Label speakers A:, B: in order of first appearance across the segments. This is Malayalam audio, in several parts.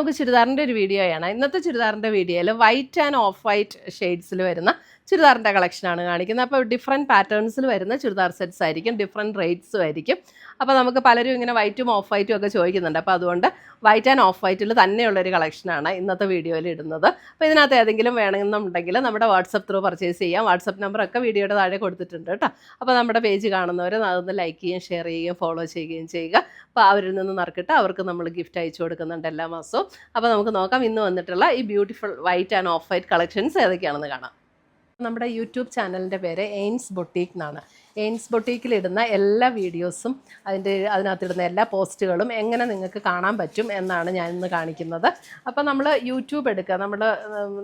A: നമുക്ക് ചുരിദാറിൻ്റെ ഒരു വീഡിയോയാണ്. ഇന്നത്തെ ചുരിദാറിൻ്റെ വീഡിയോയിൽ വൈറ്റ് ആൻഡ് ഓഫ് വൈറ്റ് ഷെയ്ഡ്സിൽ വരുന്ന ചുരിദാറിൻ്റെ കളക്ഷനാണ് കാണിക്കുന്നത്. അപ്പോൾ ഡിഫറെൻറ്റ് പാറ്റേൺസിൽ വരുന്ന ചുരിദാർ സെറ്റ്സ് ആയിരിക്കും, ഡിഫറെൻറ്റ് റേറ്റ്സും ആയിരിക്കും. അപ്പോൾ നമുക്ക് പലരും ഇങ്ങനെ വൈറ്റും ഓഫ് വൈറ്റും ഒക്കെ ചോദിക്കുന്നുണ്ട്. അപ്പോൾ അതുകൊണ്ട് വൈറ്റ് ആൻഡ് ഓഫ് വൈറ്റിൽ തന്നെയുള്ളൊരു കളക്ഷനാണ് ഇന്നത്തെ വീഡിയോയിൽ ഇടുന്നത്. അപ്പോൾ ഇതിനകത്ത് ഏതെങ്കിലും വേണമെന്നുണ്ടെങ്കിൽ നമ്മുടെ വാട്സപ്പ് ത്രൂ പർച്ചേസ് ചെയ്യാം. വാട്സപ്പ് നമ്പറൊക്കെ വീഡിയോയുടെ താഴെ കൊടുത്തിട്ടുണ്ട് കേട്ടോ. അപ്പോൾ നമ്മുടെ പേജ് കാണുന്നവർ അതൊന്ന് ലൈക്ക് ചെയ്യുകയും ഷെയർ ചെയ്യുകയും ഫോളോ ചെയ്യുകയും ചെയ്യുക. അപ്പോൾ അവരിൽ നിന്ന് നറുക്കിട്ട് അവർക്ക് നമ്മൾ ഗിഫ്റ്റ് അയച്ചു കൊടുക്കുന്നുണ്ട് എല്ലാ മാസവും. അപ്പോൾ നമുക്ക് നോക്കാം ഇന്ന് വന്നിട്ടുള്ള ഈ beautiful white and of white collections ഏതൊക്കെയാണെന്ന് കാണാം. നമ്മുടെ യൂട്യൂബ് ചാനലിൻ്റെ പേര് എയിൻസ് ബൊട്ടീക്ക് എന്നാണ്. എയിൻസ് ബൊട്ടീക്കിലിടുന്ന എല്ലാ വീഡിയോസും അതിനകത്തിടുന്ന എല്ലാ പോസ്റ്റുകളും എങ്ങനെ നിങ്ങൾക്ക് കാണാൻ പറ്റും എന്നാണ് ഞാൻ ഇന്ന് കാണിക്കുന്നത്. അപ്പോൾ നമ്മൾ യൂട്യൂബ് എടുക്കുക,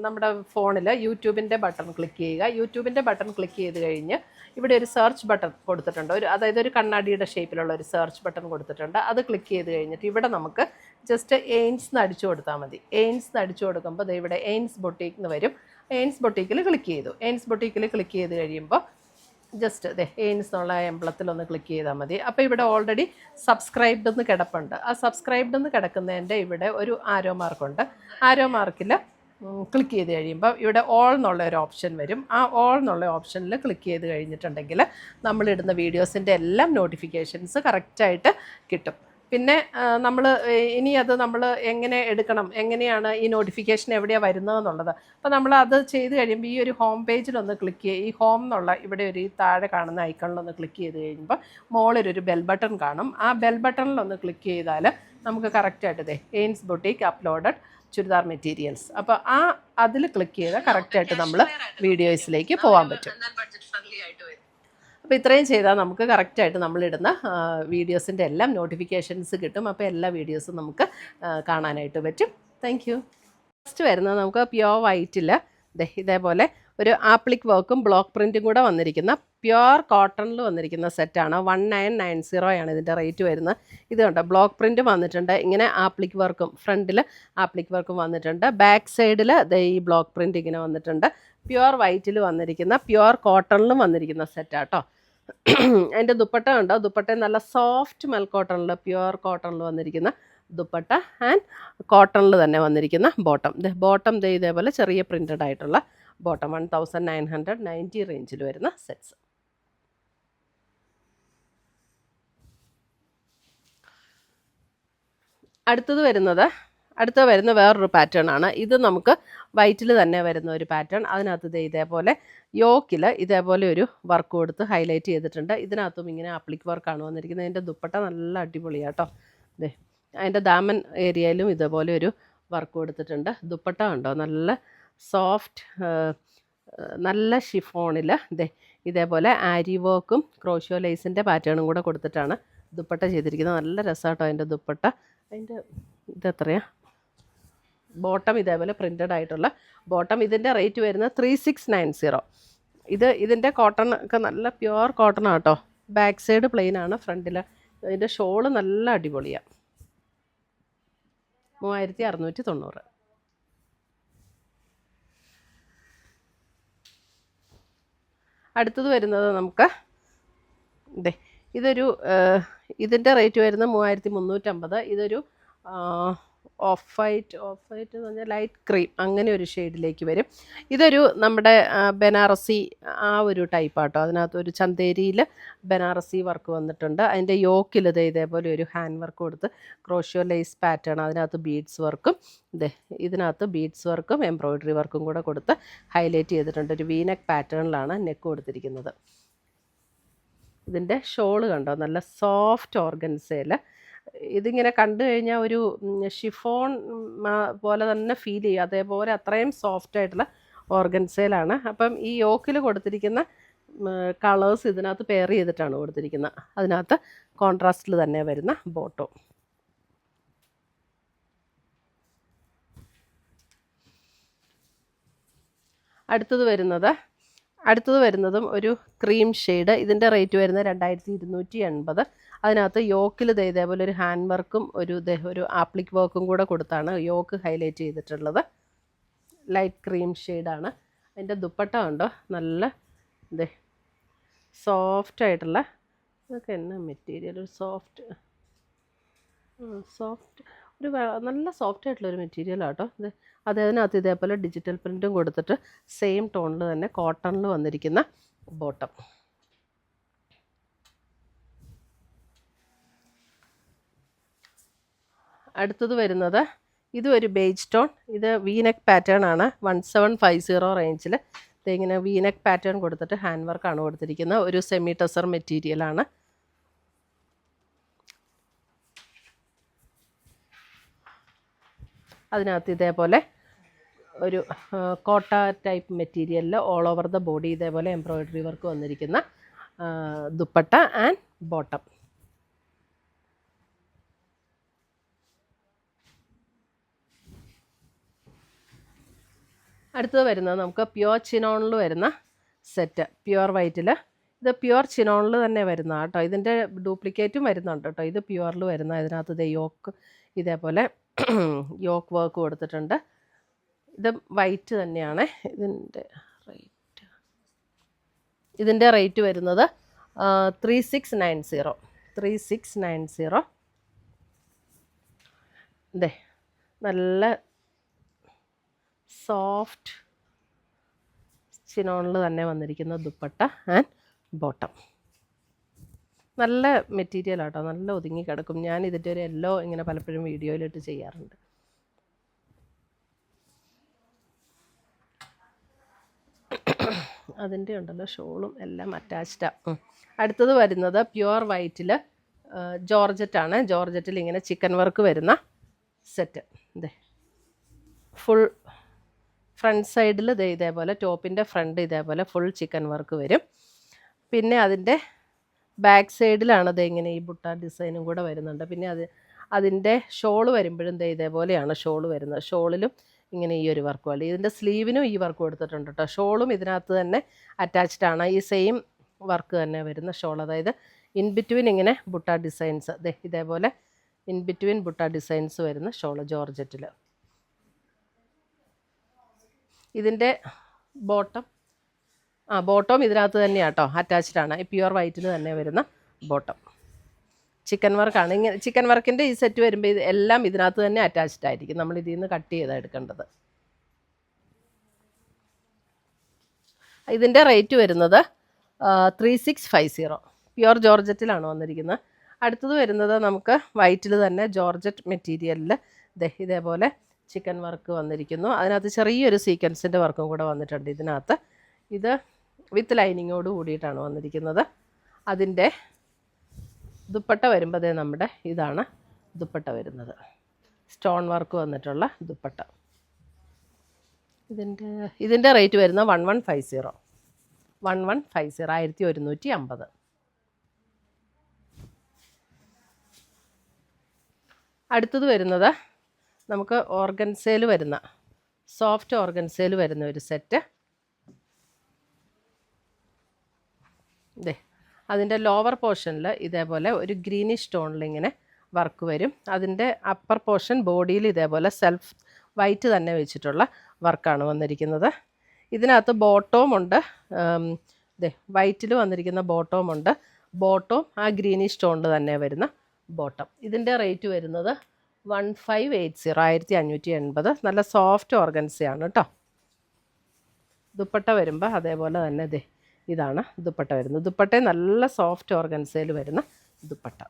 A: നമ്മുടെ ഫോണിൽ യൂട്യൂബിൻ്റെ ബട്ടൺ ക്ലിക്ക് ചെയ്യുക. യൂട്യൂബിൻ്റെ ബട്ടൺ ക്ലിക്ക് ചെയ്ത് കഴിഞ്ഞ് ഇവിടെ ഒരു സെർച്ച് ബട്ടൺ കൊടുത്തിട്ടുണ്ട്. അതായത് ഒരു കണ്ണാടിയുടെ ഷേപ്പിലുള്ള ഒരു സെർച്ച് ബട്ടൺ കൊടുത്തിട്ടുണ്ട്. അത് ക്ലിക്ക് ചെയ്ത് കഴിഞ്ഞിട്ട് ഇവിടെ നമുക്ക് ജസ്റ്റ് എയിൻസ് എന്ന് അടിച്ചു കൊടുത്താൽ മതി. എയിൻസ് എന്ന് അടിച്ചു കൊടുക്കുമ്പോൾ ഇവിടെ എയിൻസ് ബൊട്ടീക്ക് എന്ന് വരും. എയിൻസ് ബൊട്ടീക്കിൽ ക്ലിക്ക് ചെയ്തു. എയിൻസ് ബൊട്ടീക്കിൽ ക്ലിക്ക് ചെയ്ത് കഴിയുമ്പോൾ ജസ്റ്റ് എയിൻസ് എന്നുള്ള എംബ്ലത്തിലൊന്ന് ക്ലിക്ക് ചെയ്താൽ മതി. അപ്പോൾ ഇവിടെ ഓൾറെഡി സബ്സ്ക്രൈബ്ഡ് എന്ന് കിടപ്പുണ്ട്. ആ സബ്സ്ക്രൈബ്ഡ് എന്ന് കിടക്കുന്നതിൻ്റെ ഇവിടെ ഒരു ആരോ മാർക്കുണ്ട്. ആരോ മാർക്കിൽ ക്ലിക്ക് ചെയ്ത് കഴിയുമ്പോൾ ഇവിടെ ഓൾ എന്നുള്ള ഒരു ഓപ്ഷൻ വരും. ആ ഓൾ എന്നുള്ള ഓപ്ഷനിൽ ക്ലിക്ക് ചെയ്ത് കഴിഞ്ഞിട്ടുണ്ടെങ്കിൽ നമ്മളിടുന്ന വീഡിയോസിൻ്റെ എല്ലാം നോട്ടിഫിക്കേഷൻസ് കറക്റ്റായിട്ട് കിട്ടും. പിന്നെ ഇനി നമ്മൾ എങ്ങനെ എടുക്കണം, എങ്ങനെയാണ് ഈ നോട്ടിഫിക്കേഷൻ എവിടെയാണ് വരുന്നതെന്നുള്ളത്. അപ്പോൾ നമ്മൾ അത് ചെയ്ത് കഴിയുമ്പോൾ ഈ ഒരു ഹോം പേജിലൊന്ന് ക്ലിക്ക് ചെയ്യുക. ഈ ഹോം എന്നുള്ള ഇവിടെ ഒരു താഴെ കാണുന്ന ഐക്കണിലൊന്ന് ക്ലിക്ക് ചെയ്ത് കഴിയുമ്പോൾ മുകളിലൊരു ബെൽ ബട്ടൺ കാണും. ആ ബെൽ ബട്ടണിലൊന്ന് ക്ലിക്ക് ചെയ്താൽ നമുക്ക് കറക്റ്റായിട്ട് എയിൻസ് ബൊട്ടീക്ക് അപ്ലോഡഡ് ചുരിദാർ മെറ്റീരിയൽസ്, അപ്പോൾ അതിൽ ക്ലിക്ക് ചെയ്താൽ കറക്റ്റായിട്ട് നമ്മൾ വീഡിയോസിലേക്ക് പോകാൻ പറ്റും. അപ്പോൾ ഇത്രയും ചെയ്താൽ നമുക്ക് കറക്റ്റായിട്ട് നമ്മളിടുന്ന വീഡിയോസിൻ്റെ എല്ലാം നോട്ടിഫിക്കേഷൻസ് കിട്ടും. അപ്പോൾ എല്ലാ വീഡിയോസും നമുക്ക് കാണാനായിട്ട് പറ്റും. Thank you. ഫസ്റ്റ് വരുന്നത് നമുക്ക് പ്യുവർ വൈറ്റിൽ ഇതേപോലെ ഒരു ആപ്ലിക് വർക്കും ബ്ലോക്ക് പ്രിൻറ്റും കൂടെ വന്നിരിക്കുന്ന പ്യുവർ കോട്ടണിൽ വന്നിരിക്കുന്ന സെറ്റാണ്. 1990 ഇതിൻ്റെ റേറ്റ് വരുന്നത്. ഇത് കണ്ടോ, ബ്ലോക്ക് പ്രിൻറ്റ് വന്നിട്ടുണ്ട്. ഇങ്ങനെ ആപ്ലിക് വർക്കും ഫ്രണ്ടിൽ ആപ്ലിക് വർക്കും വന്നിട്ടുണ്ട്. ബാക്ക് സൈഡിൽ ഈ ബ്ലോക്ക് പ്രിൻറ്റ് ഇങ്ങനെ വന്നിട്ടുണ്ട്. പ്യുവർ വൈറ്റിൽ വന്നിരിക്കുന്ന പ്യുവർ കോട്ടണിലും വന്നിരിക്കുന്ന സെറ്റാട്ടോ. അതിൻ്റെ ദുപ്പട്ട ഉണ്ടോ, ദുപ്പട്ട നല്ല സോഫ്റ്റ് മെൽ കോട്ടണിൽ പ്യുവർ കോട്ടണിൽ വന്നിരിക്കുന്ന ദുപ്പട്ട ആൻഡ് കോട്ടണിൽ തന്നെ വന്നിരിക്കുന്ന ബോട്ടം ഇതേപോലെ ചെറിയ പ്രിൻറ്റഡ് ആയിട്ടുള്ള ബോട്ടം 1990 റേഞ്ചിൽ വരുന്ന സെറ്റ്സ്. അടുത്തത് വരുന്ന വേറൊരു പാറ്റേൺ ആണ്. ഇത് നമുക്ക് വൈറ്റിൽ തന്നെ വരുന്ന ഒരു പാറ്റേൺ. അതിനകത്ത് ഇതേപോലെ യോക്കിൽ ഇതേപോലെ ഒരു വർക്ക് കൊടുത്ത് ഹൈലൈറ്റ് ചെയ്തിട്ടുണ്ട്. ഇതിനകത്തും ഇങ്ങനെ ആപ്ലിക് വർക്കാണ് വന്നിരിക്കുന്നത്. അതിൻ്റെ ദുപ്പട്ട നല്ല അടിപൊളിയാട്ടോ. അതിൻ്റെ ദാമൻ ഏരിയയിലും ഇതേപോലെ ഒരു വർക്ക് കൊടുത്തിട്ടുണ്ട്. ദുപ്പട്ട ഉണ്ടോ, നല്ല സോഫ്റ്റ് നല്ല ഷിഫോണിൽ ഇതേപോലെ ആരി വർക്കും ക്രോഷ്യോ ലേസിൻ്റെ പാറ്റേണും കൂടെ കൊടുത്തിട്ടാണ് ദുപ്പട്ട ചെയ്തിരിക്കുന്നത്. നല്ല രസമാട്ടോ അതിൻ്റെ ദുപ്പട്ട. അതിൻ്റെ ഇതെത്രയാണ്, ബോട്ടം ഇതേപോലെ പ്രിൻറ്റഡ് ആയിട്ടുള്ള ബോട്ടം. ഇതിൻ്റെ റേറ്റ് വരുന്നത് 3690. ഇതിൻ്റെ കോട്ടൺ ഒക്കെ നല്ല പ്യുവർ കോട്ടൺ ആട്ടോ. ബാക്ക് സൈഡ് പ്ലെയിൻ ആണ്, ഫ്രണ്ടിൽ ഇതിൻ്റെ ഷോള് നല്ല അടിപൊളിയാണ്. 3690. അടുത്തത് വരുന്നത് നമുക്ക് ഇതിൻ്റെ റേറ്റ് വരുന്നത് 3350. ഇതൊരു ഓഫ് വൈറ്റ് എന്ന് പറഞ്ഞാൽ ലൈറ്റ് ക്രീം അങ്ങനെ ഒരു ഷെയ്ഡിലേക്ക് വരും. ഇതൊരു നമ്മുടെ ബനാറസി ആ ഒരു ടൈപ്പാട്ടോ. അതിനകത്ത് ഒരു ചന്തേരിയിൽ ബനാറസി വർക്ക് വന്നിട്ടുണ്ട്. അതിൻ്റെ യോക്കിൽ ഇതേപോലെ ഒരു ഹാൻഡ് വർക്ക് കൊടുത്ത് ക്രോഷ്യോ ലേസ് പാറ്റേൺ, അതിനകത്ത് ബീഡ്സ് വർക്കും ഇതിനകത്ത് ബീഡ്സ് വർക്കും എംബ്രോയ്ഡറി വർക്കും കൂടെ കൊടുത്ത് ഹൈലൈറ്റ് ചെയ്തിട്ടുണ്ട്. ഒരു വീനെക്ക് പാറ്റേണിലാണ് നെക്ക് കൊടുത്തിരിക്കുന്നത്. ഇതിൻ്റെ ഷോള് കണ്ടോ, നല്ല സോഫ്റ്റ് ഓർഗൻസയിൽ. ഇതിങ്ങനെ കണ്ടു കഴിഞ്ഞാൽ ഒരു ഷിഫോൺ പോലെ തന്നെ ഫീൽ ചെയ്യും. അതേപോലെ അത്രയും സോഫ്റ്റായിട്ടുള്ള ഓർഗൻസയിലാണ്. അപ്പം ഈ യോക്കിൽ കൊടുത്തിരിക്കുന്ന കളേഴ്സ് ഇതിനകത്ത് പെയർ ചെയ്തിട്ടാണ് കൊടുത്തിരിക്കുന്നത്. അതിനകത്ത് കോൺട്രാസ്റ്റിൽ തന്നെ വരുന്ന ബോട്ടോ. അടുത്തത് വരുന്നതും ഒരു ക്രീം ഷെയ്ഡ്. ഇതിൻ്റെ റേറ്റ് വരുന്നത് 2280. അതിനകത്ത് യോക്കിൽ ഇതേപോലെ ഒരു ഹാൻഡ് വർക്കും ഒരു ആപ്ലിക് വർക്കും കൂടെ കൊടുത്താണ് യോക്ക് ഹൈലൈറ്റ് ചെയ്തിട്ടുള്ളത്. ലൈറ്റ് ക്രീം ഷെയ്ഡാണ്. അതിൻ്റെ ദുപ്പട്ട ഉണ്ടോ, നല്ല സോഫ്റ്റ് ആയിട്ടുള്ള, ഇതൊക്കെ എന്നാ മെറ്റീരിയൽ, ഒരു സോഫ്റ്റ് ഒരു നല്ല സോഫ്റ്റ് ആയിട്ടുള്ളൊരു മെറ്റീരിയലാണ് കേട്ടോ ഇത്. അതിനകത്ത് ഇതേപോലെ ഡിജിറ്റൽ പ്രിൻറ്റും കൊടുത്തിട്ട് സെയിം ടോണിൽ തന്നെ കോട്ടണിൽ വന്നിരിക്കുന്ന ബോട്ടം. അടുത്തത് വരുന്നത് ഇതും ഒരു ബേജ് ടോൺ. ഇത് വീനെക്ക് പാറ്റേൺ ആണ്. 1750 റേഞ്ചിൽ ഇങ്ങനെ വീനെക്ക് പാറ്റേൺ കൊടുത്തിട്ട് ഹാൻഡ് വർക്കാണ് കൊടുത്തിരിക്കുന്നത്. ഒരു സെമി ടെസർ മെറ്റീരിയലാണ്. അതിനകത്ത് ഇതേപോലെ ഒരു കോട്ട ടൈപ്പ് മെറ്റീരിയലിൽ ഓൾ ഓവർ ദ ബോഡി ഇതേപോലെ എംബ്രോയിഡറി വർക്ക് വന്നിരിക്കുന്ന ദുപ്പട്ട ആൻഡ് ബോട്ടം. അടുത്തത് വരുന്നത് നമുക്ക് പ്യുവർ ചിനോണിൽ വരുന്ന സെറ്റ്, പ്യുവർ വൈറ്റിൽ. ഇത് പ്യുവർ ചിനോണിൽ തന്നെ വരുന്ന കേട്ടോ. ഇതിൻ്റെ ഡ്യൂപ്ലിക്കേറ്റും വരുന്നുണ്ട് കേട്ടോ. ഇത് പ്യുവറിൽ വരുന്ന. ഇതിനകത്ത് ഇത് യോക്ക് ഇതേപോലെ യോക്ക് വർക്ക് കൊടുത്തിട്ടുണ്ട്. ഇത് വൈറ്റ് തന്നെയാണ്. ഇതിൻ്റെ റേറ്റ് വരുന്നത് 3690. ഇതേ നല്ല സോഫ്റ്റ് ചിനോണിൽ തന്നെ വന്നിരിക്കുന്ന ദുപ്പട്ട ആൻഡ് ബോട്ടം. നല്ല മെറ്റീരിയൽ ആട്ടോ, നല്ല ഒതുങ്ങി കിടക്കും. ഞാൻ ഇതിൻ്റെ ഒരു യെല്ലോ ഇങ്ങനെ പലപ്പോഴും വീഡിയോയിലിട്ട് ചെയ്യാറുണ്ട്. അതിൻ്റെ ഉണ്ടല്ലോ ഷോളും എല്ലാം അറ്റാച്ച്ഡാണ്. അടുത്തത് വരുന്നത് പ്യുവർ വൈറ്റിൽ ജോർജറ്റാണ്. ജോർജറ്റിൽ ഇങ്ങനെ ചിക്കൻ വർക്ക് വരുന്ന സെറ്റ്. ഇതേ ഫുൾ ഫ്രണ്ട് സൈഡിൽ ഇതേപോലെ ടോപ്പിൻ്റെ ഫ്രണ്ട് ഇതേപോലെ ഫുൾ ചിക്കൻ വർക്ക് വരും. പിന്നെ അതിൻ്റെ ബാക്ക് സൈഡിലാണ് ഇങ്ങനെ ഈ ബുട്ട ഡിസൈനും കൂടെ വരുന്നുണ്ട്. പിന്നെ അതിൻ്റെ ഷോള് വരുമ്പോഴും ഇതേപോലെയാണ് ഷോള് വരുന്നത്. ഷോളിലും ഇങ്ങനെ ഈ ഒരു വർക്ക് പോലെ. ഇതിൻ്റെ സ്ലീവിനും ഈ വർക്ക് കൊടുത്തിട്ടുണ്ട് കേട്ടോ. ഷോളും ഇതിനകത്ത് തന്നെ അറ്റാച്ച്ഡാണ്. ഈ സെയിം വർക്ക് തന്നെ വരുന്ന ഷോൾ. അതായത് ഇൻ ബിറ്റ്വീൻ ഇങ്ങനെ ബുട്ട ഡിസൈൻസ് ഇതേപോലെ ഇൻ ബിറ്റ്വീൻ ബുട്ട ഡിസൈൻസ് വരുന്ന ഷോള് ജോർജറ്റിൽ. ഇതിൻ്റെ ബോട്ടം ഇതിനകത്ത് തന്നെയാണ് കേട്ടോ, അറ്റാച്ച്ഡാണ്. ഈ പ്യുവർ വൈറ്റിൽ തന്നെ വരുന്ന ബോട്ടം. ചിക്കൻ വർക്കാണ്. ഇങ്ങനെ ചിക്കൻ വർക്കിൻ്റെ ഈ സെറ്റ് വരുമ്പോൾ ഇത് എല്ലാം ഇതിനകത്ത് തന്നെ അറ്റാച്ച്ഡ് ആയിരിക്കും. നമ്മൾ ഇതിൽ നിന്ന് കട്ട് ചെയ്താണ് എടുക്കേണ്ടത്. ഇതിൻ്റെ റേറ്റ് വരുന്നത് 3650. പ്യുവർ ജോർജറ്റിലാണ് വന്നിരിക്കുന്നത്. അടുത്തത് വരുന്നത് നമുക്ക് വൈറ്റിൽ തന്നെ ജോർജറ്റ് മെറ്റീരിയലിൽ ഇതേപോലെ ചിക്കൻ വർക്ക് വന്നിരിക്കുന്നു. അതിനകത്ത് ചെറിയൊരു സീക്വൻസിൻ്റെ വർക്കും കൂടെ വന്നിട്ടുണ്ട് ഇതിനകത്ത്. ഇത് വിത്ത് ലൈനിങ്ങോട് കൂടിയിട്ടാണ് വന്നിരിക്കുന്നത്. അതിൻ്റെ ദുപ്പട്ട വരുമ്പോൾ നമ്മുടെ ഇതാണ് ദുപ്പട്ട വരുന്നത്. സ്റ്റോൺ വർക്ക് വന്നിട്ടുള്ള ദുപ്പട്ട. ഇതിൻ്റെ റേറ്റ് വരുന്നത് 1150. 1150. അടുത്തത് വരുന്നത് നമുക്ക് ഓർഗൻസയിൽ വരുന്ന സോഫ്റ്റ് ഓർഗൻസയിൽ വരുന്ന ഒരു സെറ്റ്. അതിൻ്റെ ലോവർ പോർഷനിൽ ഇതേപോലെ ഒരു ഗ്രീനിഷ് ടോണിൽ ഇങ്ങനെ വർക്ക് വരും. അതിൻ്റെ അപ്പർ പോർഷൻ ബോഡിയിൽ ഇതേപോലെ സെൽഫ് വൈറ്റ് തന്നെ വെച്ചിട്ടുള്ള വർക്കാണ് വന്നിരിക്കുന്നത്. ഇതിനകത്ത് ബോട്ടവും ഉണ്ട്. വൈറ്റിൽ വന്നിരിക്കുന്ന ബോട്ടവും ഉണ്ട്. ബോട്ടവും ആ ഗ്രീനിഷ് ടോണിൽ തന്നെ വരുന്ന ബോട്ടം. ഇതിൻ്റെ റേറ്റ് വരുന്നത് 1580. 1580. നല്ല സോഫ്റ്റ് ഓർഗൻസയാണ് കേട്ടോ. ദുപ്പട്ട വരുമ്പോൾ അതേപോലെ തന്നെ ഇതാണ് ദുപ്പട്ട വരുന്നത്. ദുപ്പട്ട നല്ല സോഫ്റ്റ് ഓർഗൻസയിൽ വരുന്ന ദുപ്പട്ട.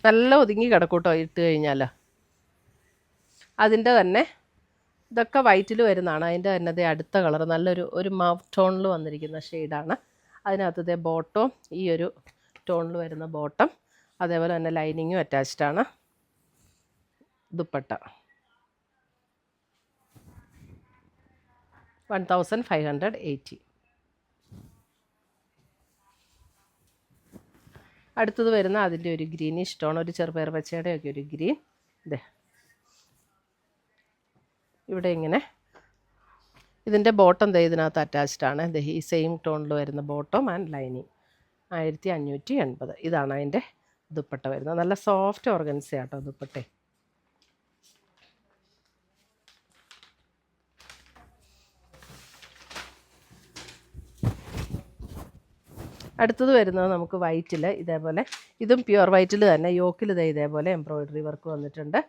A: നല്ല ഒതുങ്ങി കിടക്കൂട്ടോ ഇട്ട് കഴിഞ്ഞാൽ. അതിൻ്റെ തന്നെ ഇതൊക്കെ വൈറ്റിൽ വരുന്നതാണ്. അതിൻ്റെ തന്നെ അടുത്ത കളർ നല്ലൊരു മൗത്ത് ടോണിൽ വന്നിരിക്കുന്ന ഷെയ്ഡാണ്. അതിനകത്ത് ബോട്ടവും ഈ ഒരു ടോണിൽ വരുന്ന ബോട്ടം. അതേപോലെ തന്നെ ലൈനിങ്ങും അറ്റാച്ച്ഡാണ്. ദുപ്പട്ട 1580. അടുത്തത് വരുന്ന അതിൻ്റെ ഒരു ഗ്രീനിഷ് ടോൺ, ഒരു ചെറുപയർ പച്ചയുടെ ഒക്കെ ഒരു ഗ്രീൻ. ഇവിടെ ഇങ്ങനെ ഇതിൻ്റെ ബോട്ടം ഇതിനകത്ത് അറ്റാച്ച്ഡാണ്. ഈ സെയിം ടോണിൽ വരുന്ന ബോട്ടം ആൻഡ് ലൈനിങ്. 1580. ഇതാണ് അതിൻ്റെ ദുപ്പട്ട വരുന്നത്. നല്ല സോഫ്റ്റ് ഓർഗൻസയാട്ടോ ദുപ്പട്ടേ. അടുത്തത് വരുന്നത് നമുക്ക് വൈറ്റിൽ ഇതേപോലെ, ഇതും പ്യുവർ വൈറ്റിൽ തന്നെ യോക്കിൽ ഇതേപോലെ എംബ്രോയിഡറി വർക്ക് വന്നിട്ടുണ്ട്.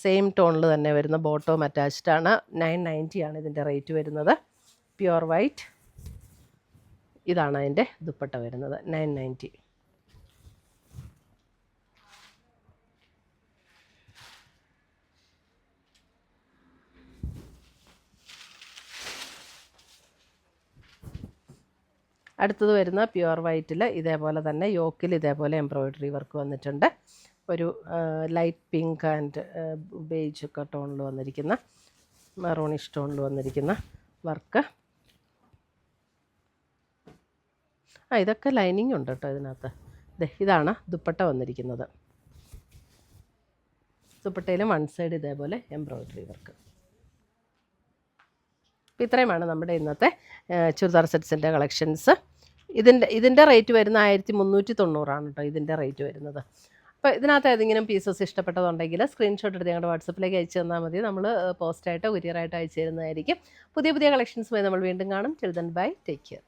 A: സെയിം ടോണിൽ തന്നെ വരുന്ന ബോട്ടവും അറ്റാച്ച്ഡ് ആണ്. 990 ആണ് ഇതിൻ്റെ റേറ്റ് വരുന്നത്. Pure white. ഇതാണ് അതിൻ്റെ ദുപ്പട്ട വരുന്നത്, 990. അടുത്തത് വരുന്ന പ്യുവർ വൈറ്റിൽ ഇതേപോലെ തന്നെ യോക്കിൽ ഇതേപോലെ എംബ്രോയിഡറി വർക്ക് വന്നിട്ടുണ്ട്. ഒരു ലൈറ്റ് പിങ്ക് ആൻഡ് ബേജ് ഒക്കെ ടോണിൽ വന്നിരിക്കുന്ന, മെറൂണിഷ് ടോണിൽ വന്നിരിക്കുന്ന വർക്ക്. ഇതൊക്കെ ലൈനിങ് ഉണ്ട് കേട്ടോ ഇതിനകത്ത്. ഇതാണ് ദുപ്പട്ട വന്നിരിക്കുന്നത്. ദുപ്പട്ടയിലും വൺ സൈഡ് ഇതേപോലെ എംബ്രോയിഡറി വർക്ക്. അപ്പോൾ ഇത്രയുമാണ് നമ്മുടെ ഇന്നത്തെ ചുരിദാർ സെറ്റ്സിൻ്റെ കളക്ഷൻസ്. ഇതിൻ്റെ റേറ്റ് വരുന്ന 1390 കേട്ടോ ഇതിൻ്റെ റേറ്റ് വരുന്നത്. അപ്പോൾ ഇതിനകത്ത് ഏതെങ്കിലും പീസസ് ഇഷ്ടപ്പെട്ടതുണ്ടെങ്കിൽ സ്ക്രീൻഷോട്ട് എടുത്ത് ഞങ്ങളുടെ വാട്സപ്പിലേക്ക് അയച്ചു തന്നാൽ മതി. നമ്മൾ പോസ്റ്റായിട്ടോ കൊറിയറായിട്ടോ അയച്ചു തരുന്നതായിരിക്കും. പുതിയ കളക്ഷൻസുമായി നമ്മൾ വീണ്ടും കാണും. Till then bye, take care.